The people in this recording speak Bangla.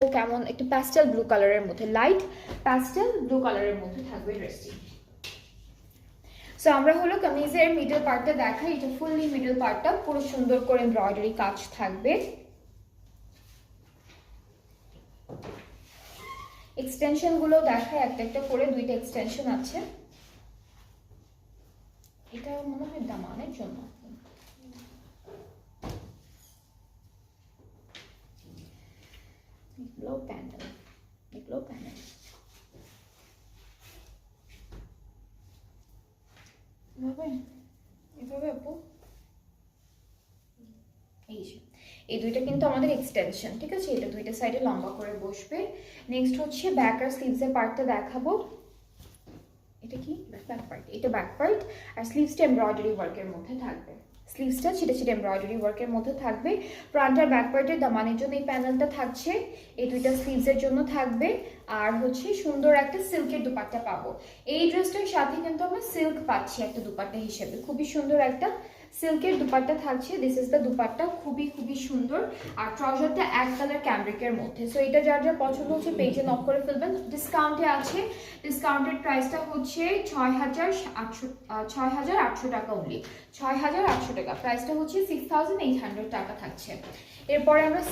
কেমন একটা প্যাস্টেল ব্লু কালারের মধ্যে, লাইট প্যাস্টেল ব্লু কালারের মধ্যে থাকবে ড্রেসটি। সো আমরা হলো কামিজের মিডল পার্টটা দেখাই। এটা ফুললি মিডল পার্টটা পুরো সুন্দর করে এমব্রয়ডারি কাজ থাকবে। এক্সটেনশন গুলো দেখায় একটা একটা করে, দুইটা এক্সটেনশন আছে। এটা মনে হয় দামানের জন্য। এগুলো প্যানেল, এগুলো প্যানেল। এভাবে আপু এই দুইটা কিন্তু আমাদের এক্সটেনশন, ঠিক আছে? এটা দুইটা সাইডে লম্বা করে বসবে। নেক্সট হচ্ছে ব্যাক আর স্লিভসের পার্টটা দেখাবো। এটা কি ব্যাক পার্ট, এটা ব্যাক পার্ট। আর স্লিভসটা এমব্রয়ডারি ওয়ার্কের মধ্যে থাকবে, স্লিভসটা ছিটে ছিটে এমব্রয়ডারি ওয়ার্কের মধ্যে থাকবে। ফ্রন্ট আর ব্যাক পার্টের দামানের জন্য এই প্যানেলটা থাকছে, এই দুইটা স্লিভসের জন্য থাকবে। আর হচ্ছে সুন্দর একটা সিল্কের দুপাট্টা পাবো। এই ড্রেসটার সাথে কিন্তু আমরা সিল্ক পাচ্ছি একটা দুপাট্টা হিসেবে, খুবই সুন্দর একটা সিল্কের দুপাট্টা থাকছে। দিস ইজ দ্য দুপাট্টা, খুবই খুবই সুন্দর। আর ট্রাউজারটা এক কালার ক্যামব্রিকের মধ্যে। সো এটা যার যার পছন্দ হচ্ছে পেজে নক করে ফেলবেন। ডিসকাউন্টে আছে, ডিসকাউন্টেড প্রাইসটা হচ্ছে 6,800 টাকা অনলি, 6,800 টাকা। প্রাইসটা হচ্ছে 6,800 টাকা থাকছে। এরপরে আমরা